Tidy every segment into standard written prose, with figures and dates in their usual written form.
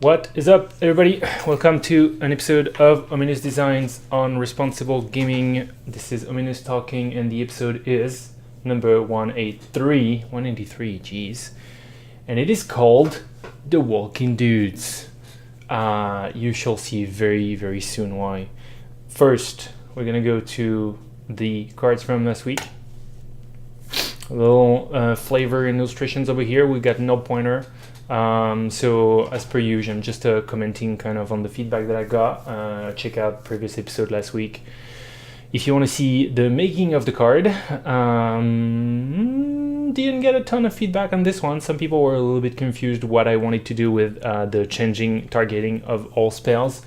What is up, everybody? Welcome to an episode of Ominous Designs on Responsible Gaming. This is Ominous talking, and the episode is number 183, geez. And it is called The Walking Dudes. You shall see very, very soon why. First, we're gonna go to the cards from last week. A little flavor and illustrations over here. We got no pointer. So as per usual, I'm just commenting kind of on the feedback that I got. Check out previous episode last week if you want to see the making of the card. Didn't get a ton of feedback on this one. Some people were a little bit confused what I wanted to do with the changing targeting of all spells,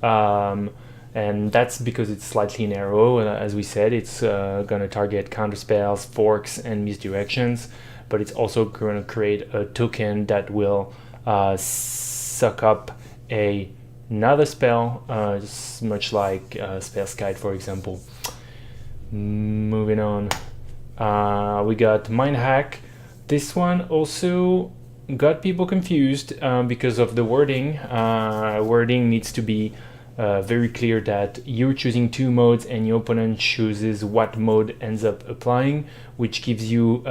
and that's because it's slightly narrow. As we said, it's gonna target counter spells, forks, and misdirections. But it's also going to create a token that will suck up another spell, much like Spell's Guide, for example. Moving on, we got Mind Hack. This one also got people confused because of the wording. Wording needs to be very clear that you're choosing two modes and your opponent chooses what mode ends up applying, which gives you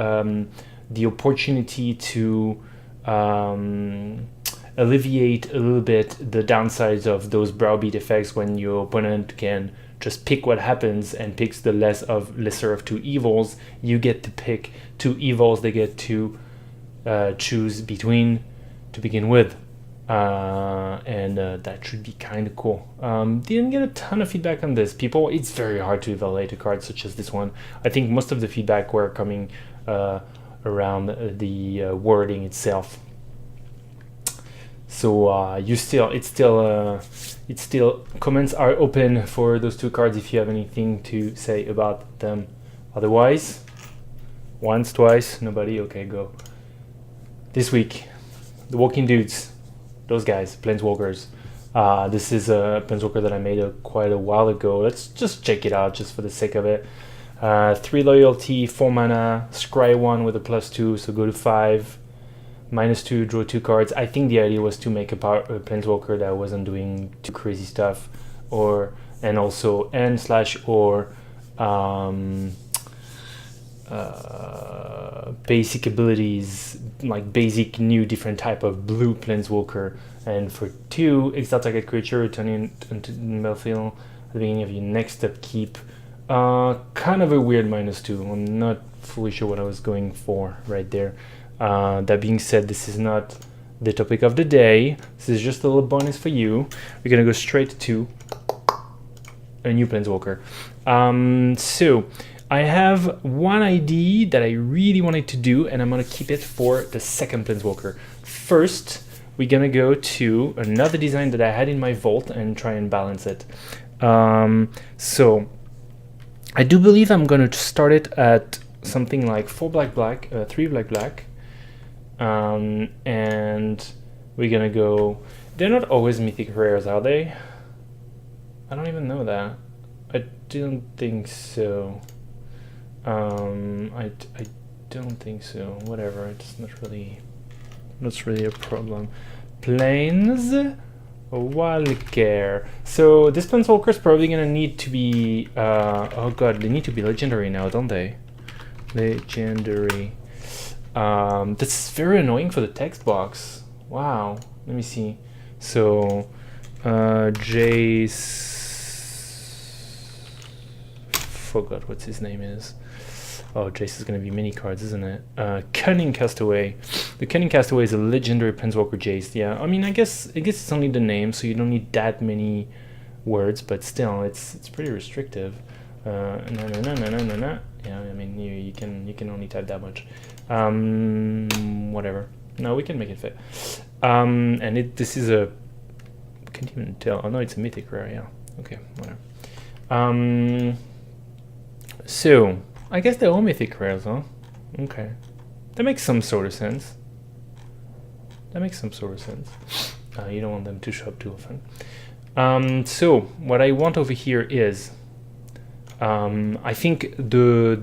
the opportunity to alleviate a little bit the downsides of those browbeat effects when your opponent can just pick what happens and picks the lesser of two evils. You get to pick two evils they get to choose between to begin with, and that should be kind of cool. Didn't get a ton of feedback on this. It's very hard to evaluate a card such as this one. I think most of the feedback were coming around the wording itself. So it's still comments are open for those two cards if you have anything to say about them. Otherwise, once, twice, nobody. Okay, go. This week, the Walking Dudes, those guys, Planeswalkers. This is a Planeswalker that I made quite a while ago. Let's just check it out just for the sake of it. 3 loyalty, 4 mana, scry 1 with a +2, so go to 5, -2, draw 2 cards. I think the idea was to make a Planeswalker that wasn't doing too crazy stuff, and also and/or basic abilities, like basic new different type of blue Planeswalker. And for 2, exile target creature, returning into the battlefield at the beginning of your next upkeep. Kind of a weird -2. I'm not fully sure what I was going for right there. That being said, this is not the topic of the day. This is just a little bonus for you. We're gonna go straight to a new Planeswalker. So I have one ID that I really wanted to do, and I'm gonna keep it for the second Planeswalker. First, we're gonna go to another design that I had in my vault and try and balance it. So I do believe I'm going to start it at something like 4 black, 3 black, and we're going to go... They're not always mythic rares, are they? I don't even know that. I don't think so. I don't think so. Whatever, it's not really a problem. Planes... Walker. So this Planeswalker is probably gonna need to be oh god, they need to be legendary now, don't they? Legendary. That's very annoying for the text box. Wow. Let me see. So Jace, forgot what his name is. Oh, Jace is going to be mini cards, isn't it? Cunning Castaway. The Cunning Castaway is a legendary Planeswalker Jace. Yeah, I mean, I guess it's only the name, so you don't need that many words, but still, it's pretty restrictive. Yeah, I mean, you can only type that much. Whatever. No, we can make it fit. And this is a... I can't even tell. Oh no, it's a mythic rare. Yeah. Okay. Whatever. So. I guess they're all mythic rares, huh? Okay. That makes some sort of sense. You don't want them to show up too often. So, what I want over here is... I think the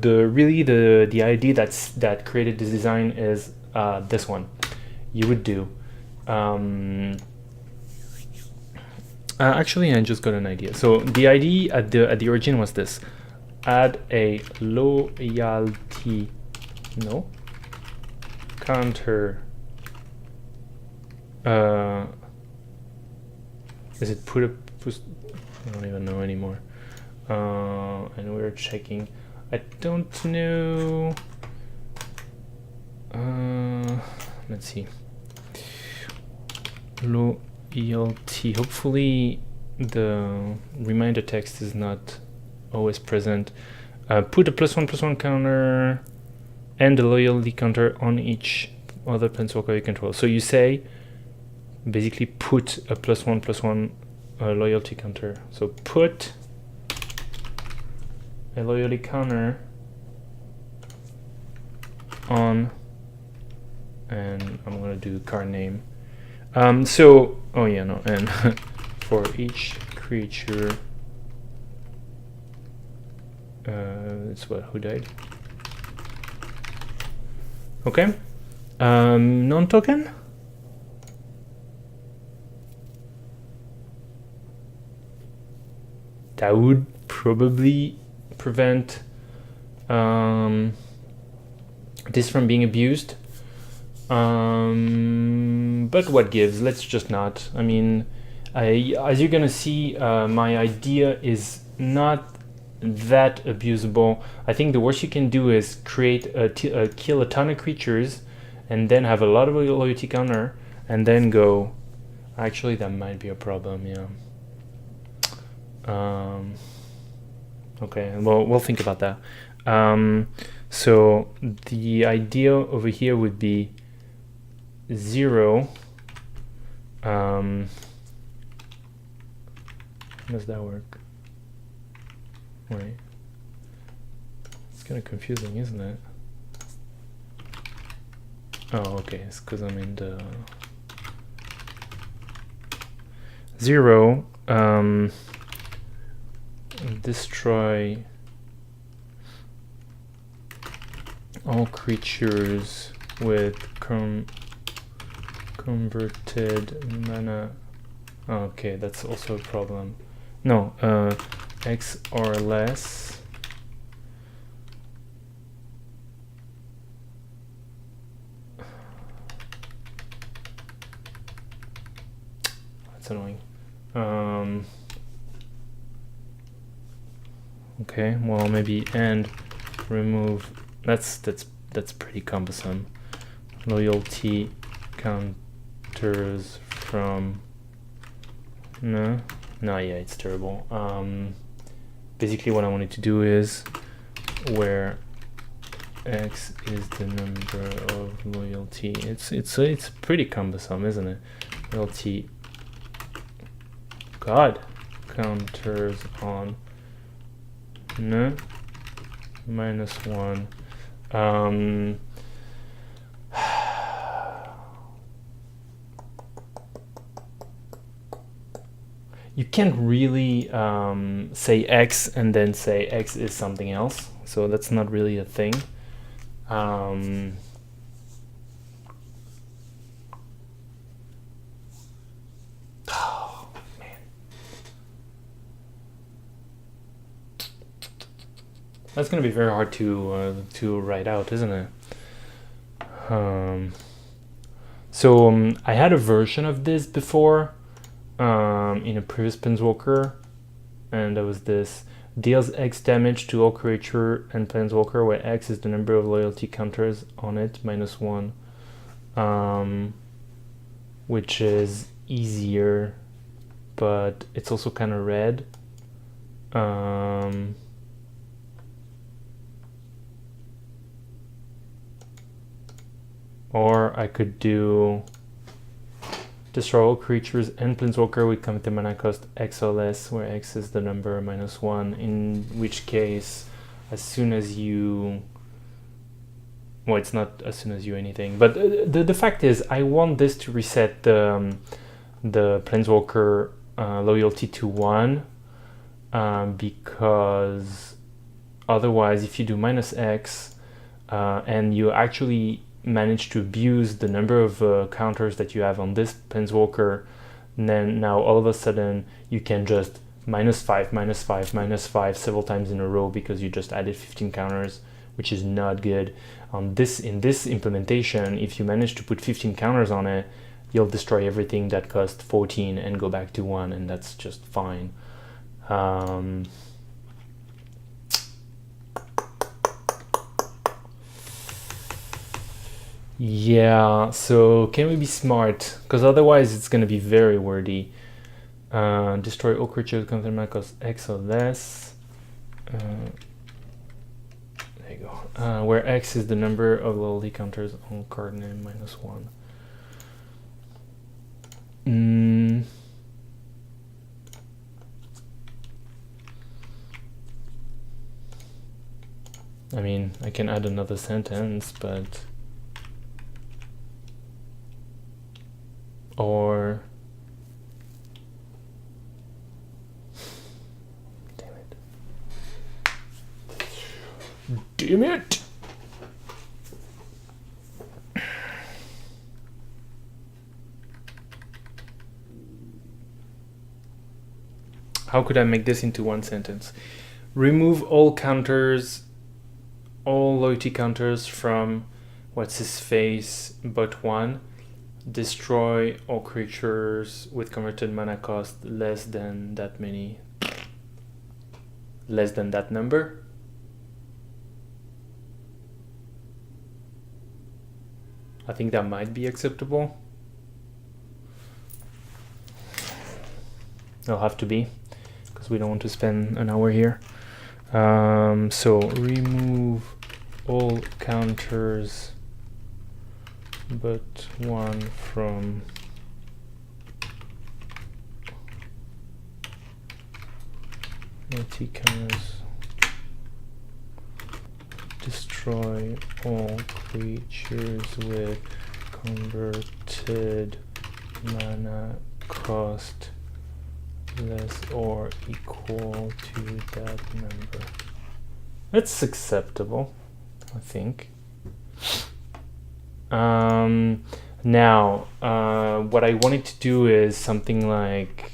idea that created this design is this one. You would do Actually, I just got an idea. So the idea at the origin was this: add a loyalty counter. Is it put? I don't even know anymore. And we're checking. I don't know. Let's see. Loyalty. Hopefully the reminder text is not always present. Put a +1/+1 counter and a loyalty counter on each other Planeswalker you control. So you say basically put a +1/+1 loyalty counter. So put a loyalty counter on, and I'm gonna do card name. And for each creature, it's who died? Okay. Non-token? That would probably prevent this from being abused. But what gives? Let's just not. I mean, as you're gonna see, my idea is not that abusable. I think the worst you can do is create kill a ton of creatures and then have a lot of loyalty counter and then go. Actually, that might be a problem. Yeah. Okay, well, we'll think about that. So the idea over here would be 0. How does that work? Wait, it's kind of confusing, isn't it? Oh, okay, it's because I'm in the 0. Destroy all creatures with converted mana. Okay, that's also a problem. No, X or less. That's annoying. Okay, well, maybe and remove. That's pretty cumbersome. Loyalty counters from. No, yeah, it's terrible. Basically, what I wanted to do is where X is the number of loyalty. It's pretty cumbersome, isn't it? Loyalty. God, counters on. No, -1. You can't really say X and then say X is something else, so that's not really a thing. Oh, man. That's gonna be very hard to write out, isn't it? So I had a version of this before. In a previous Planeswalker, and there was this: deals X damage to all creature and Planeswalker where X is the number of loyalty counters on it, -1, which is easier, but it's also kind of red. Or I could do destroy all creatures and Planeswalker with counter mana cost X or less, where X is the number -1, in which case, as soon as you... Well, it's not as soon as you anything, but the fact is, I want this to reset the Planeswalker loyalty to 1, because otherwise, if you do -X, and you actually manage to abuse the number of counters that you have on this Planeswalker, And then now all of a sudden you can just -5, -5, -5 several times in a row because you just added 15 counters, which is not good. In this implementation, if you manage to put 15 counters on it, you'll destroy everything that cost 14 and go back to 1, and that's just fine. Yeah, so can we be smart? Because otherwise it's going to be very wordy. Destroy all creatures counter mana cost X or less. There you go. Where X is the number of loyalty counters on card name -1. I mean, I can add another sentence, but... Or... Damn it! How could I make this into one sentence? Remove all counters, all loyalty counters from what's his face but one. Destroy all creatures with converted mana cost less than that many. Less than that number. I think that might be acceptable. It'll have to be, because we don't want to spend an hour here. So remove all counters but one from counters. Destroy all creatures with converted mana cost less or equal to that number. That's acceptable, I think. Now, what I wanted to do is something like,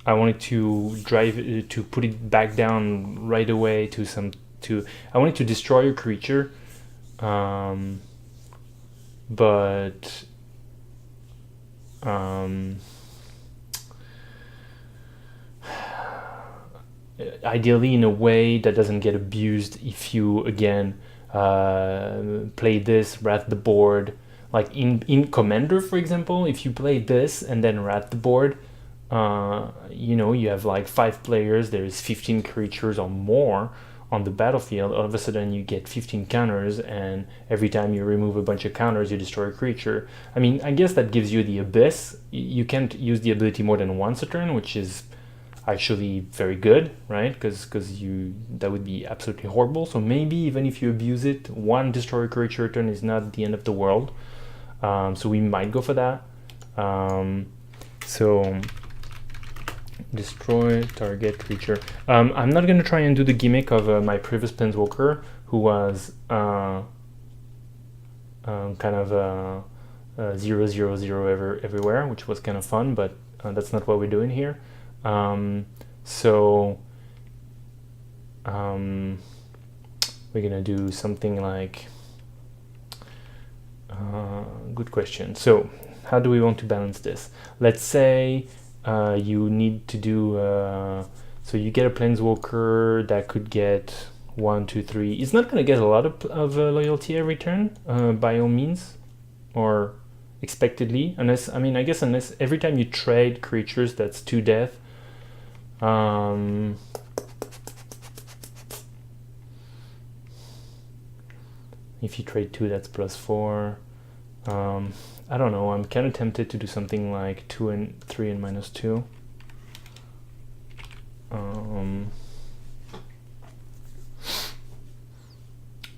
I wanted to drive it, to put it back down right away to I wanted to destroy a creature, but ideally in a way that doesn't get abused if you again play this, rat the board. Like in Commander, for example, if you play this and then rat the board, you know, you have like 5 players, there's 15 creatures or more on the battlefield. All of a sudden you get 15 counters, and every time you remove a bunch of counters you destroy a creature. I mean, I guess that gives you the Abyss. You can't use the ability more than once a turn, which is actually very good, right? Because that would be absolutely horrible. So maybe even if you abuse it, one destroy a creature turn is not the end of the world. So we might go for that. So destroy target creature. I'm not going to try and do the gimmick of my previous Planeswalker, who was kind of 0/0/0 everywhere, which was kind of fun, but that's not what we're doing here. So we're gonna do something like good question. So how do we want to balance this? Let's say you need to do so you get a Planeswalker that could get 1, 2, 3. It's not gonna get a lot of loyalty every turn, by all means, or expectedly, unless, I mean, I guess unless every time you trade creatures, that's 2 death. If you trade 2, that's +4. I don't know, I'm kind of tempted to do something like 2 and 3 and -2.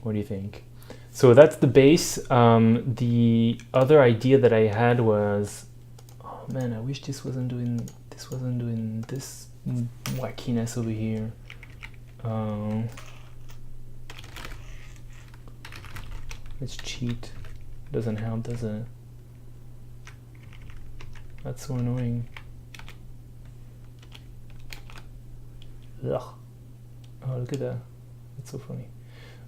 What do you think? So that's the base. The other idea that I had was, oh man, I wish this wasn't doing this wackiness over here. Let's cheat. Doesn't help, does it? That's so annoying. Ugh. Oh, look at that. That's so funny.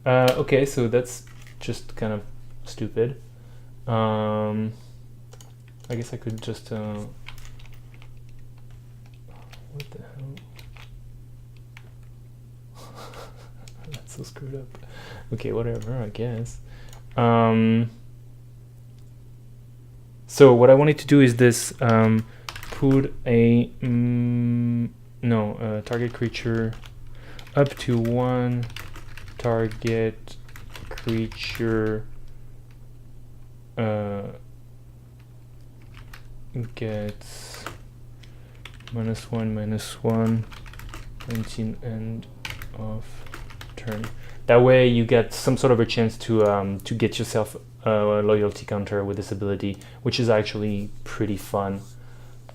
Okay, so that's just kind of stupid. I guess I could just... what the hell? That's so screwed up. Okay, whatever, I guess. So what I wanted to do is this, put a target creature up to one target creature gets -1/-1 until end of turn. That way you get some sort of a chance to get yourself a loyalty counter with this ability, which is actually pretty fun,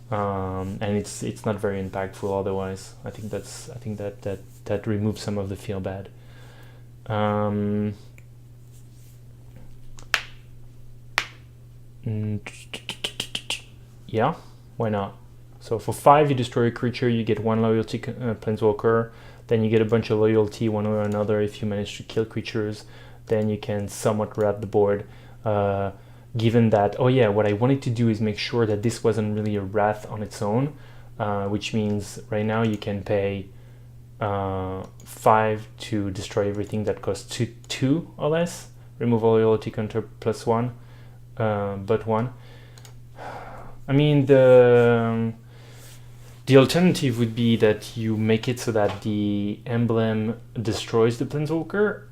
and it's not very impactful otherwise. I think that removes some of the feel bad. Yeah, why not? So for 5 you destroy a creature, you get 1 loyalty planeswalker, then you get a bunch of loyalty one way or another if you manage to kill creatures. Then you can somewhat wrap the board, given that, oh yeah, what I wanted to do is make sure that this wasn't really a wrath on its own, which means right now you can pay 5 to destroy everything that costs 2 or less, remove all loyalty counter +1, but 1. I mean, the alternative would be that you make it so that the emblem destroys the planeswalker.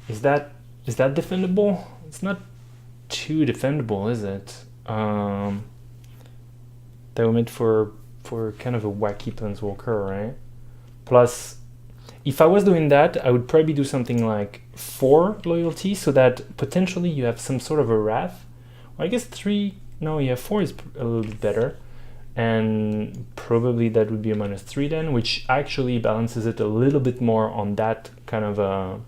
Is that defendable? It's not too defendable, is it? They were made for kind of a wacky planeswalker, right? Plus, if I was doing that, I would probably do something like 4 loyalty, so that potentially you have some sort of a wrath. Well, I guess 3. No, yeah, 4 is a little bit better, and probably that would be a -3 then, which actually balances it a little bit more on that kind of a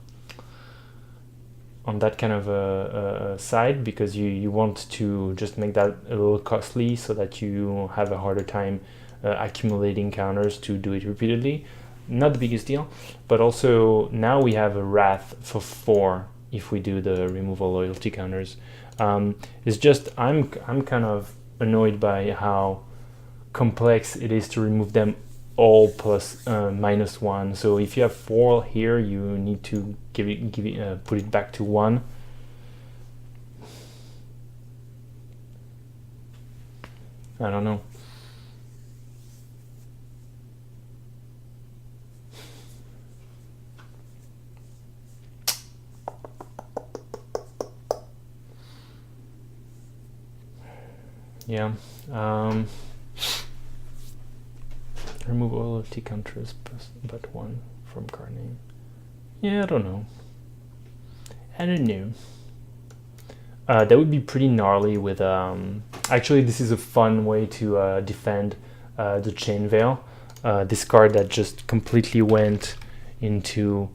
side, because you want to just make that a little costly so that you have a harder time accumulating counters to do it repeatedly. Not the biggest deal, but also now we have a wrath for 4 if we do the removal loyalty counters. It's just I'm kind of annoyed by how complex it is to remove them all plus -1. So if you have 4 here, you need to put it back to 1. I don't know. Yeah. Remove all of T counters but 1 from card name. Yeah, I don't know. That would be pretty gnarly with... actually, this is a fun way to defend the Chain Veil. This card that just completely went into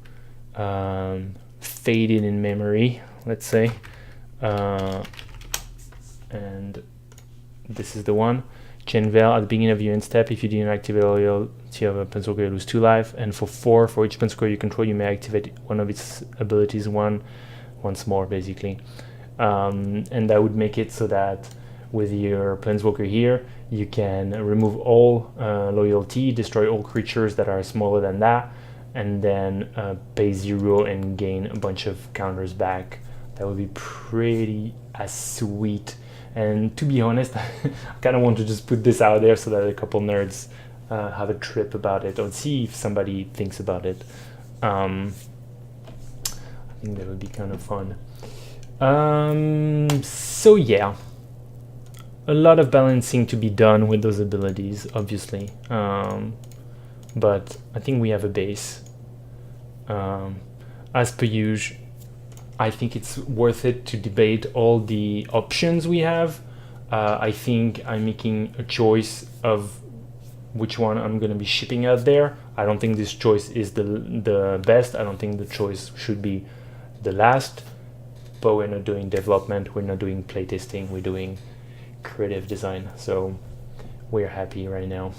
faded in memory, let's say. And this is the one. Chain Veil, at the beginning of your end step, if you didn't activate loyalty of a planeswalker, you lose 2 life, and for 4, for each planeswalker you control, you may activate one of its abilities once more, basically. And that would make it so that with your planeswalker here, you can remove all loyalty, destroy all creatures that are smaller than that, and then pay 0 and gain a bunch of counters back. That would be pretty sweet. And to be honest, I kind of want to just put this out there so that a couple nerds have a trip about it, or see if somebody thinks about it. I think that would be kind of fun. So yeah, a lot of balancing to be done with those abilities, obviously. But I think we have a base. As per usual, I think it's worth it to debate all the options we have. I think I'm making a choice of which one I'm going to be shipping out there. I don't think this choice is the best. I don't think the choice should be the last. but we're not doing development, we're not doing playtesting, we're doing creative design. So we're happy right now.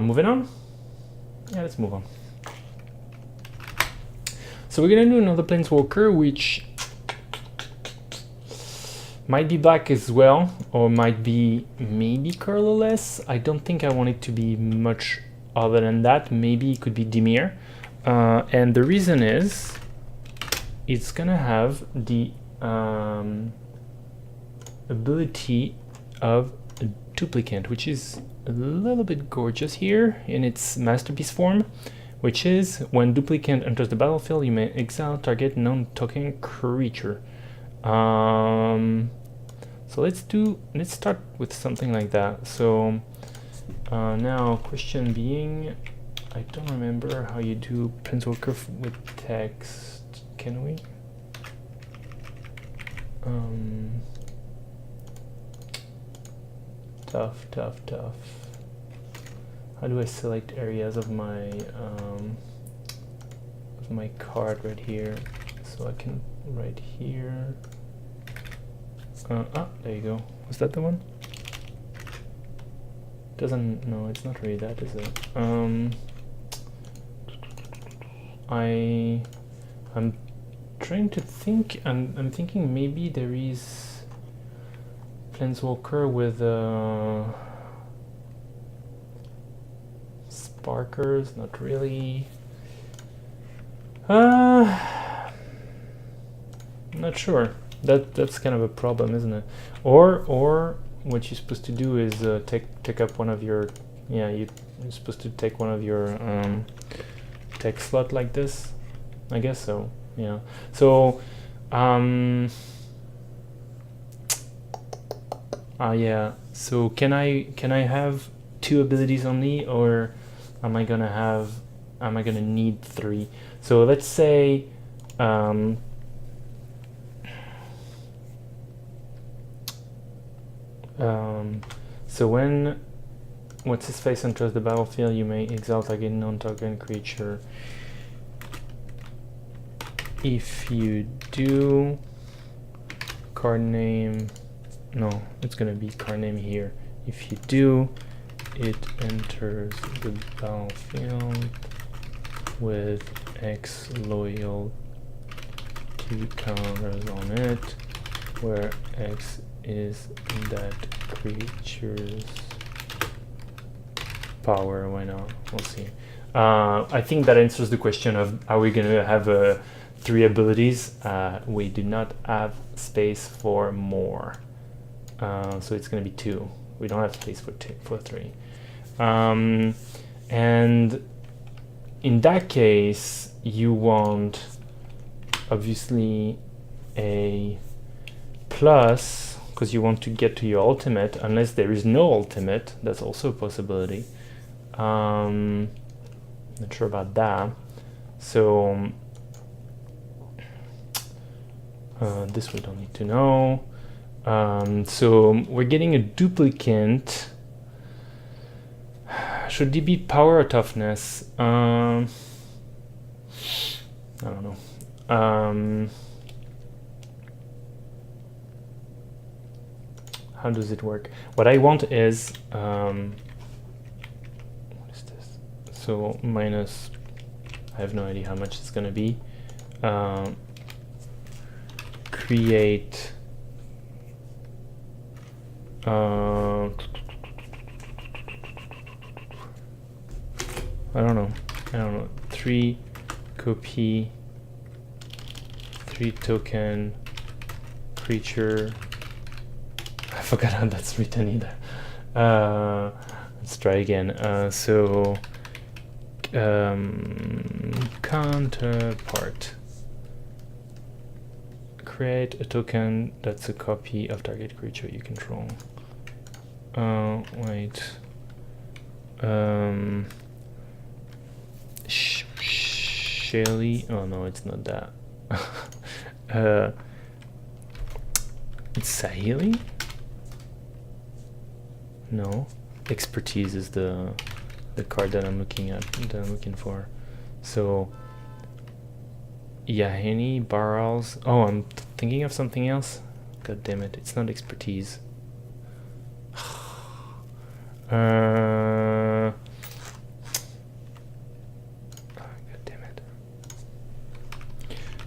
Moving on. Yeah, let's move on. So we're gonna do another Planeswalker, which might be black as well, or might be maybe colorless. I don't think I want it to be much other than that. Maybe it could be Dimir. And the reason is it's gonna have the ability of a duplicate, which is a little bit gorgeous here in its masterpiece form, which is when duplicate enters the battlefield, you may exile target non-token creature. So let's start with something like that. So now question being, I don't remember how you do Planeswalker with text. Can we? Tough. How do I select areas of my card right here? So I can right here. There you go. Was that the one? Doesn't, no, it's not really that, is it? I'm trying to think. I'm thinking maybe there is Planeswalker with Sparkers. Not really. Not sure. That's kind of a problem, isn't it? Or what you're supposed to do is take up one of your, yeah, you're supposed to take one of your tech slot like this. I guess so. Yeah. So yeah. So can I have 2 abilities only, or am I gonna need 3? So let's say so when what's his face enters the battlefield, you may exile target non-token creature. If you do, card name, no, it's gonna be card name here. If you do, it enters the battlefield with X loyal 2 counters on it, where X is that creature's power. Why not? We'll see. I think that answers the question of, are we going to have 3 abilities? We do not have space for more, so it's going to be 2. We don't have space for 3. And in that case, you want obviously a plus, because you want to get to your ultimate, unless there is no ultimate. That's also a possibility. Not sure about that. So this we don't need to know. So we're getting a duplicate. Should it be power or toughness? I don't know. How does it work? What I want is what is this? So minus, I have no idea how much it's gonna be. Create I don't know, 3 copy 3 token creature. I forgot how that's written either. Let's try again. So counterpart. Create a token that's a copy of target creature you control. Wait. Shelly. Oh no, it's not that. It's Saheeli? No. Expertise is the card that I'm looking for. So Yahini Barrels. Oh, I'm thinking of something else. God damn it! It's not expertise. God damn it.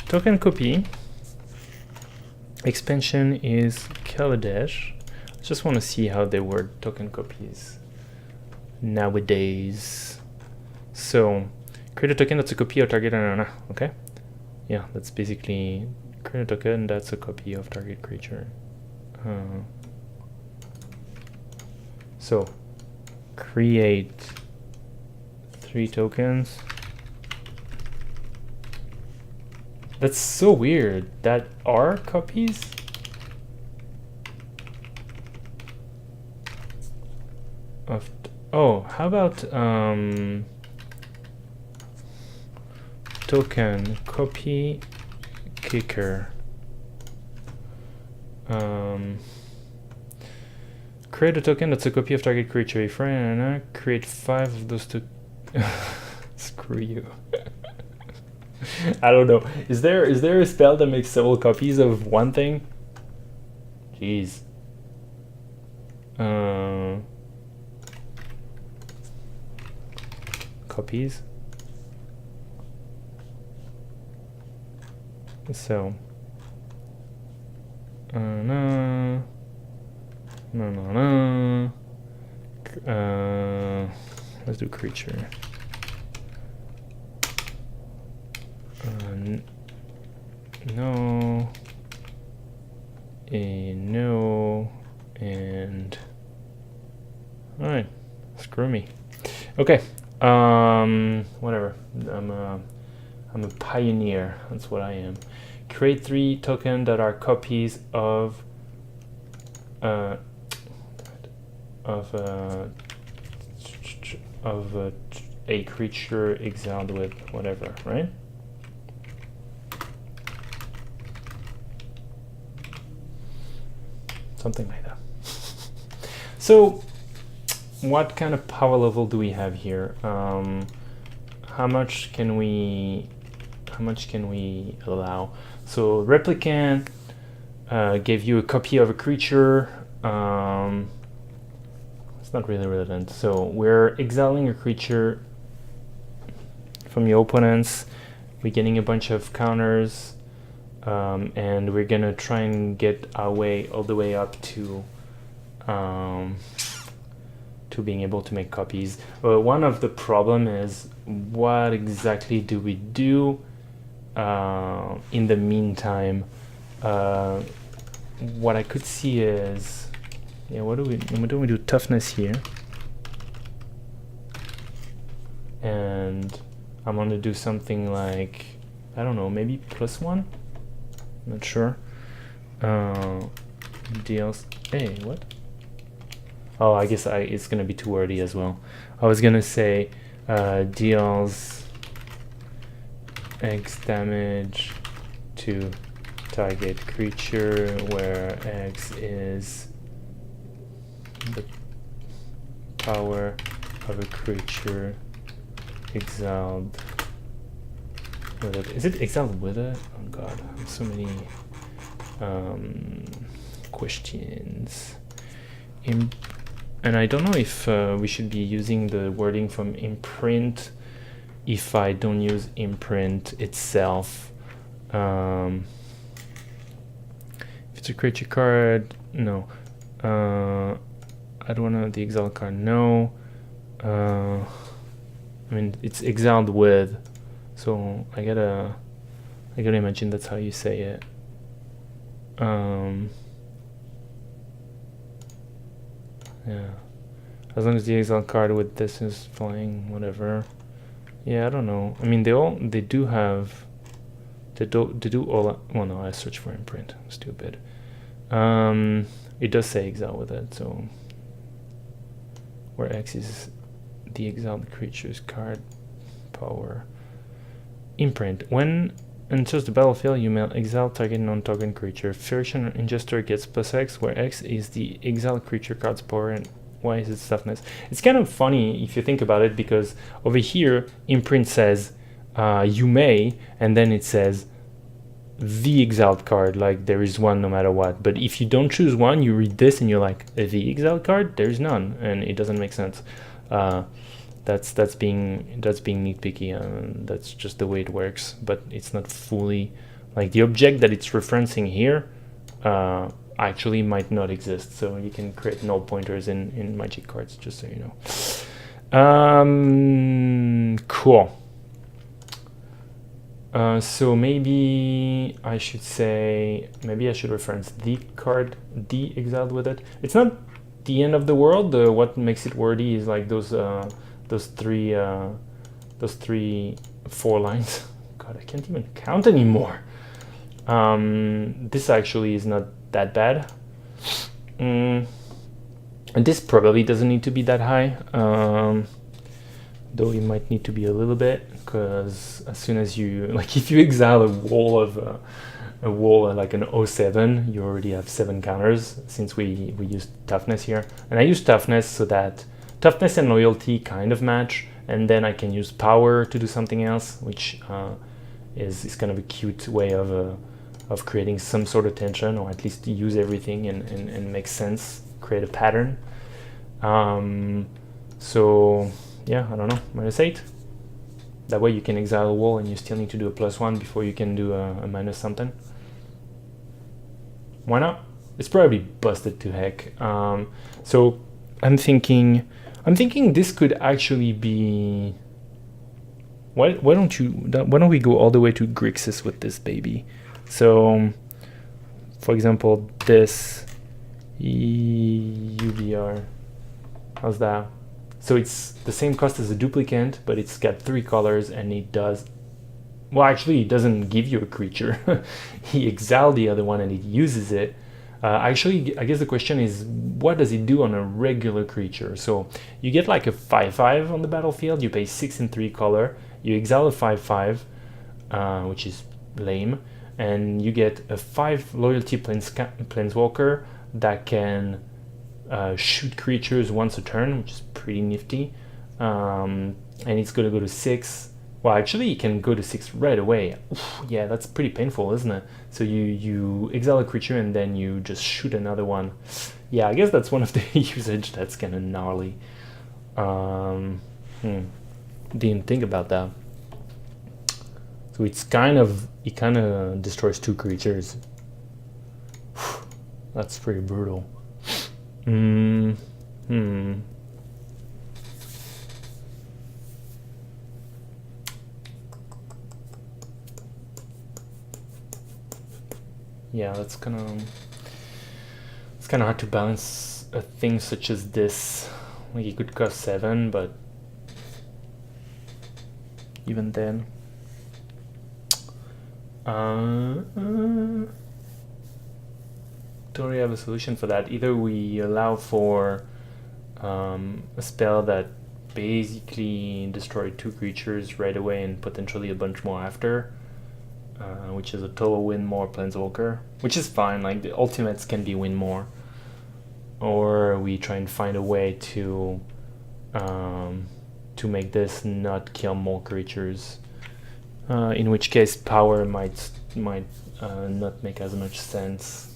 Token copy. Expansion is Kaladesh. I just want to see how they word token copies nowadays. So, create a token that's a copy of target. Okay. Yeah, that's basically create a token that's a copy of target creature. So, create 3 tokens. That's so weird. That are copies? Of oh, how about token copy kicker. Create a token that's a copy of target creature. If create 5 of those to screw you. I don't know. Is there a spell that makes several copies of one thing? Jeez. Copies. So. No. Let's do creature. No. No. And. Alright. Screw me. Okay. Whatever. I'm a pioneer. That's what I am. Create 3 tokens that are copies of a creature exiled with whatever, right? Something like that. So, what kind of power level do we have here? How much can we allow? So replicant gave you a copy of a creature. It's not really relevant. So we're exiling a creature from your opponents. We're getting a bunch of counters, and we're gonna try and get our way all the way up to being able to make copies. One of the problem is what exactly do we do in the meantime? What I could see is, yeah, what do we do? Toughness here, and I'm gonna do something like, I don't know, maybe +1. Not sure. Deals. Hey, what? Oh, I guess it's gonna be too wordy as well. I was gonna say deals X damage to target creature, where X is the power of a creature exiled with it. Is it exiled with it? Oh god, so many questions. And I don't know if we should be using the wording from imprint if I don't use imprint itself. If it's a creature card, no. I don't want the exile card, no. I mean, it's exiled with, so I gotta imagine that's how you say it. Yeah, as long as the exile card with this is flying, whatever. Yeah, I don't know. I mean, they do all. Well, no, I searched for imprint. I'm stupid. It does say exile with it, so where X is the exiled creature's card power. Imprint. When enters the battlefield, you may exile target non-token creature. Friction Ingester gets +X, where X is the exiled creature card's power and Y is its toughness. It's kind of funny if you think about it, because over here, imprint says you may, and then it says the exiled card, like there is one no matter what. But if you don't choose one, you read this and you're like, the exiled card, there's none, and it doesn't make sense. That's being nitpicky, and that's just the way it works. But it's not fully, like, the object that it's referencing here actually might not exist. So you can create null pointers in Magic cards, just so you know. Cool. So maybe I should reference the card, the exiled, with it. It's not the end of the world. What makes it wordy is like those 4 lines. God, I can't even count anymore. This actually is not that bad. And this probably doesn't need to be that high. Though it might need to be a little bit, because as soon as you, like, if you exile a wall like an 07, you already have 7 counters, since we used toughness here. And I use toughness so that toughness and loyalty kind of match, and then I can use power to do something else, which is kind of a cute way of creating some sort of tension, or at least use everything and make sense, create a pattern. So yeah, I don't know, -8. That way you can exile a wall and you still need to do a +1 before you can do a minus something. Why not? It's probably busted to heck. So I'm thinking this could actually be. Why don't we go all the way to Grixis with this baby? So, for example, this UBR. How's that? So it's the same cost as a duplicate, but it's got 3 colors, and it does. Well, actually, it doesn't give you a creature. He exiled the other one, and it uses it. Actually, I guess the question is, what does it do on a regular creature? So you get like a 5/5 on the battlefield. You pay 6 and 3 color. You exile a 5/5, which is lame, and you get a 5 loyalty planeswalker that can shoot creatures once a turn, which is pretty nifty. And it's going to go to 6. Well, actually, it can go to 6 right away. Oof, yeah, that's pretty painful, isn't it? So you exile a creature and then you just shoot another one. Yeah, I guess that's one of the usage that's kind of gnarly. Didn't think about that. So it kind of destroys 2 creatures. That's pretty brutal. Yeah, it's kind of hard to balance a thing such as this. Like, it could cost 7, but even then, don't really have a solution for that. Either we allow for a spell that basically destroyed 2 creatures right away and potentially a bunch more after, which is a total win more planeswalker, which is fine. Like, the ultimates can be win more, or we try and find a way to make this not kill more creatures. In which case, power might not make as much sense.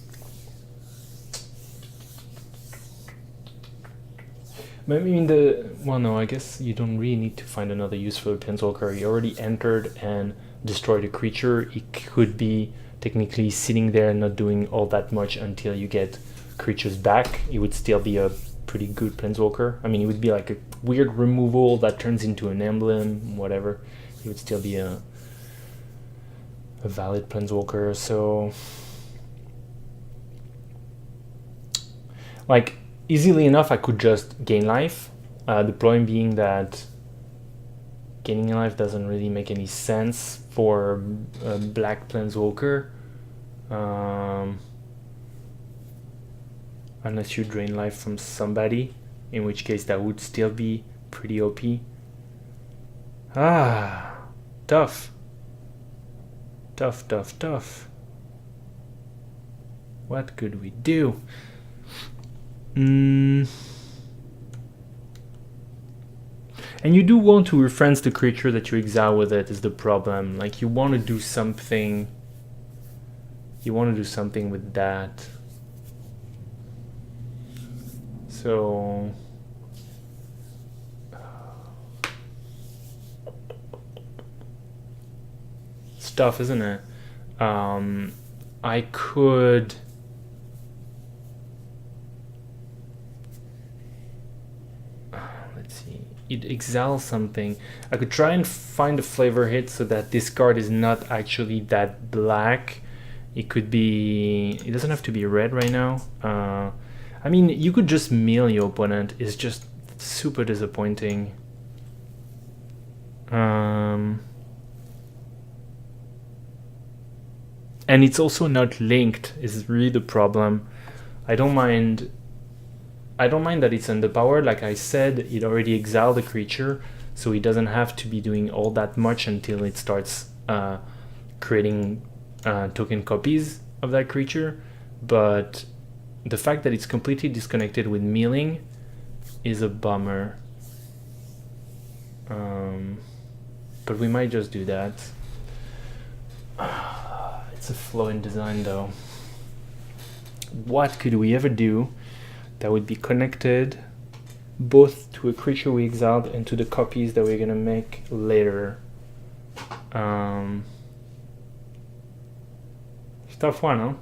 I mean, well, no, I guess you don't really need to find another use for the planeswalker. You already entered and destroyed a creature. It could be technically sitting there and not doing all that much until you get creatures back. It would still be a pretty good planeswalker. I mean, it would be like a weird removal that turns into an emblem, whatever. It would still be a valid planeswalker. So, like, easily enough, I could just gain life. The problem being that gaining life doesn't really make any sense for a black planeswalker, unless you drain life from somebody, in which case that would still be pretty OP. Tough. What could we do? And you do want to reference the creature that you exile with it is the problem. Like you want to do something. You want to do something with that. So it's tough, isn't it? I could. Let's see. It exiles something. I could try and find a flavor hit so that this card is not actually that black. It could be. It doesn't have to be red right now. I mean, you could just mill your opponent. It's just super disappointing. And it's also not linked, is really the problem. I don't mind that it's underpowered. Like I said, it already exiled the creature, so it doesn't have to be doing all that much until it starts creating token copies of that creature. But the fact that it's completely disconnected with milling is a bummer. But we might just do that. It's a flaw in design though. What could we ever do that would be connected both to a creature we exiled and to the copies that we're gonna make later? It's a tough one, huh?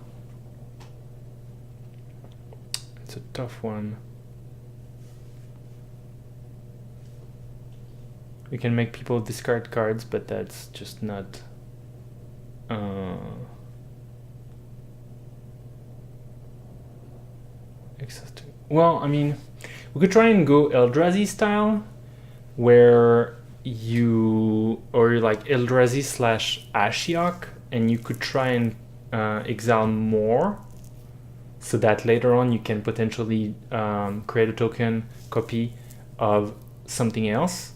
It's a tough one. We can make people discard cards, but that's just not well, I mean, we could try and go Eldrazi style, where you, or like Eldrazi / Ashiok, and you could try and exile more, so that later on you can potentially create a token copy of something else.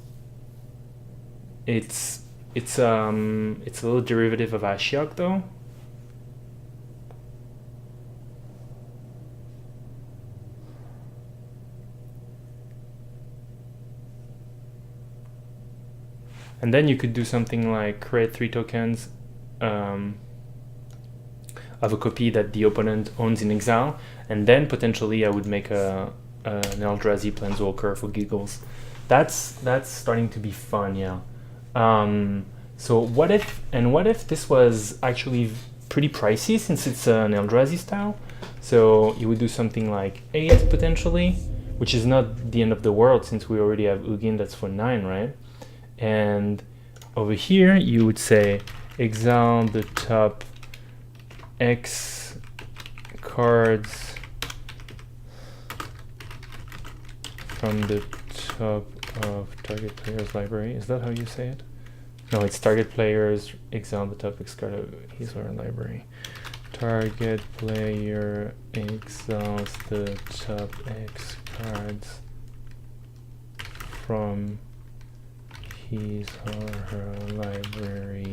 It's a little derivative of Ashiok though. And then you could do something like create 3 tokens of a copy that the opponent owns in exile, and then potentially I would make an Eldrazi Planeswalker for giggles. That's starting to be fun, yeah. So what if this was actually pretty pricey, since it's an Eldrazi style? So you would do something like 8 potentially, which is not the end of the world since we already have Ugin that's for 9, right? And over here you would say exile the top X cards from the top of target player's library. Is that how you say it? No, it's target players exile the top X card of his or her library. Target player exiles the top X cards from his or her library.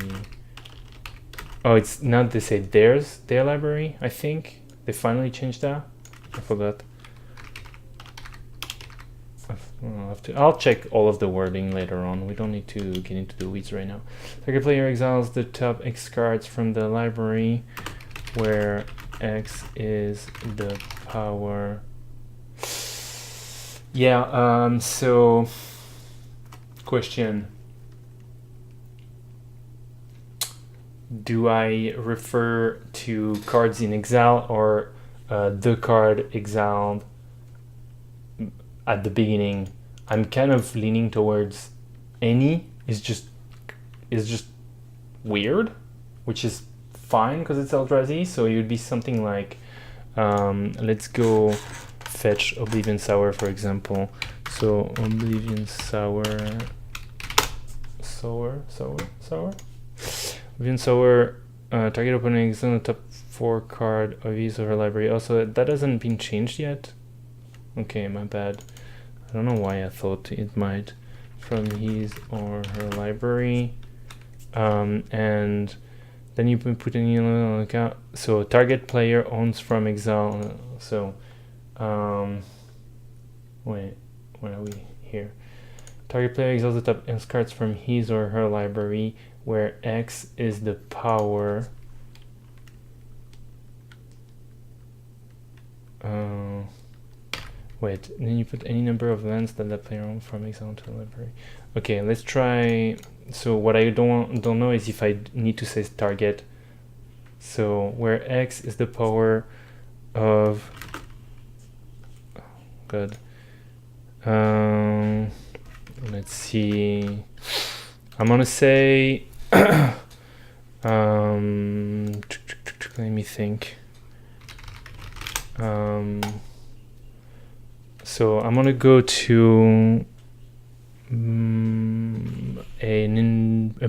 Oh, it's not, they say their library, I think. They finally changed that. I forgot. I'll check all of the wording later on. We don't need to get into the weeds right now. Target player exiles the top X cards from the library, where X is the power. Yeah, so question. Do I refer to cards in exile or the card exiled at the beginning? I'm kind of leaning towards any. Is just weird, which is fine because it's Eldrazi. So it would be something like, let's go fetch Oblivion Sour, for example. So Oblivion Sour. Oblivion Sour, target opponent is on the top 4 card of his or her library. Also, that hasn't been changed yet. Okay, my bad. I don't know why I thought it might. From his or her library. And then you put an email account. So target player owns from exile. So, wait, where are we here? Target player exiles the top X cards from his or her library, where X is the power. Wait, then you put any number of lands that the player owns from exile to the library. Okay, let's try. So what I don't know is if I need to say target. So where X is the power of. Oh, good. Let's see. I'm gonna say. Let me think. So I'm gonna go to a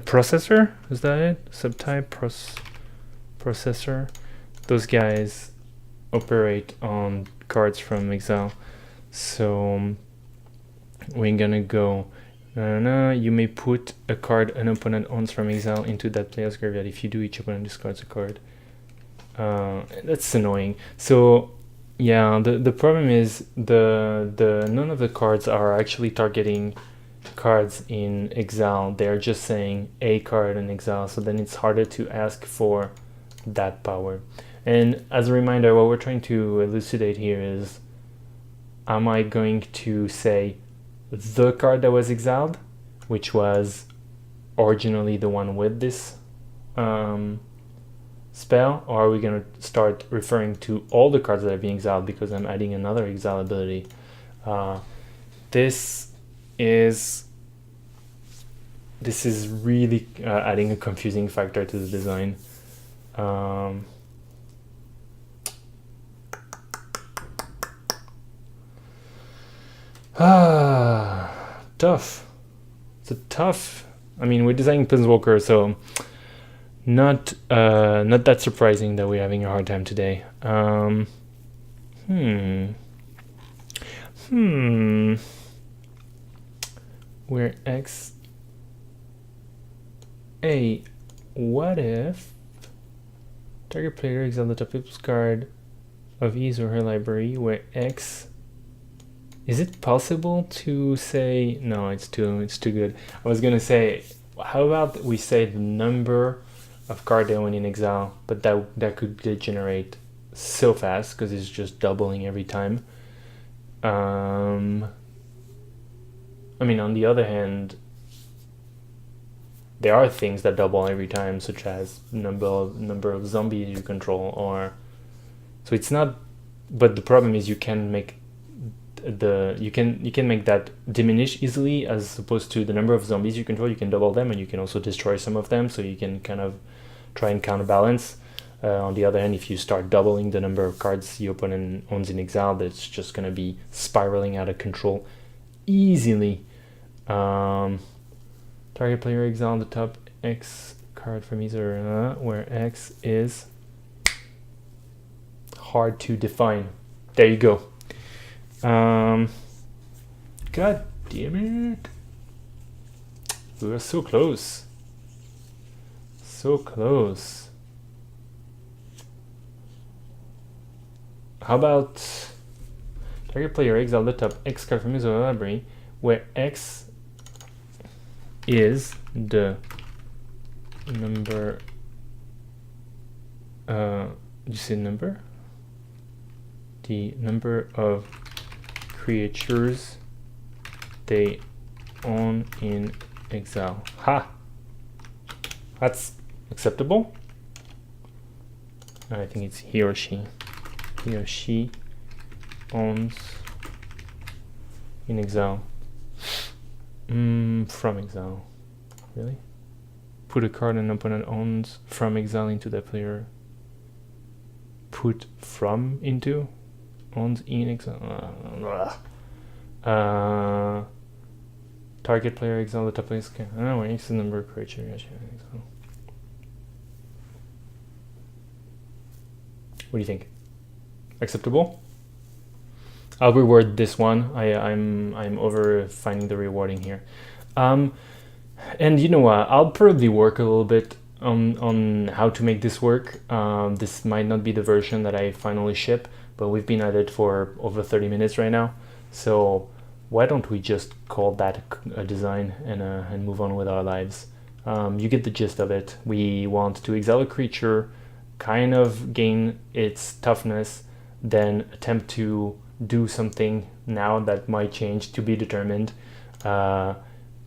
processor. Is that it? Subtype processor. Those guys operate on cards from exile. So we're gonna go. You may put a card an opponent owns from exile into that player's graveyard. If you do, each opponent discards a card. That's annoying. So yeah, the problem is the none of the cards are actually targeting cards in exile. They're just saying a card in exile, so then it's harder to ask for that power. And as a reminder, what we're trying to elucidate here is, am I going to say the card that was exiled, which was originally the one with this spell, or are we going to start referring to all the cards that are being exiled because I'm adding another exile ability? This is really adding a confusing factor to the design. Tough. It's a tough. I mean, we're designing Planeswalker, so not that surprising that we're having a hard time today. Where X A. What if target player exile the top card of his or her library, where X. Is it possible to say no? It's too good. I was gonna say, how about we say the number of cards they own in exile, but that could degenerate so fast because it's just doubling every time. I mean, on the other hand, there are things that double every time, such as number of zombies you control, or so it's not. But the problem is you can make you can make that diminish easily, as opposed to the number of zombies you control. You can double them, and you can also destroy some of them, so you can kind of try and counterbalance. On the other hand, if you start doubling the number of cards your opponent owns in exile, that's just going to be spiraling out of control easily. Target player exile the top X card from either where X is hard to define. There you go. God damn it. We were so close. So close. How about target player exile the top X card from his library, where X is the number. Did you say number? The number of creatures they own in exile. Ha! That's acceptable. I think it's he or she. He or she owns in exile. From exile. Really? Put a card an opponent owns from exile into that player. Put from into? Owns in exile. Target player exile the top place. Oh, wait, it's the number of creatures. What do you think? Acceptable? I'll reward this one. I'm over finding the rewarding here. And you know what? I'll probably work a little bit on how to make this work. This might not be the version that I finally ship, but we've been at it for over 30 minutes right now. So why don't we just call that a design and move on with our lives? You get the gist of it. We want to exile a creature, kind of gain its toughness, then attempt to do something now that might change, to be determined,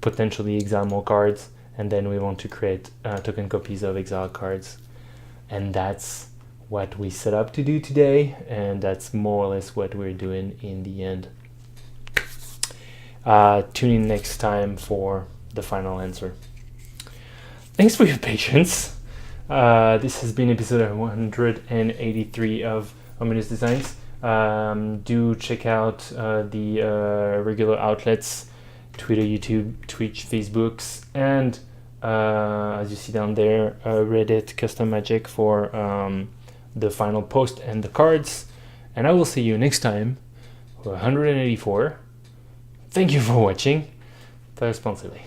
potentially exile more cards, and then we want to create token copies of exiled cards. And that's what we set up to do today, and that's more or less what we're doing in the end. Tune in next time for the final answer. Thanks for your patience. This has been episode 183 of Ominous Designs. Do check out the regular outlets, Twitter, YouTube, Twitch, Facebooks, and as you see down there, Reddit Custom Magic for the final post and the cards. And I will see you next time for 184. Thank you for watching. Play responsibly.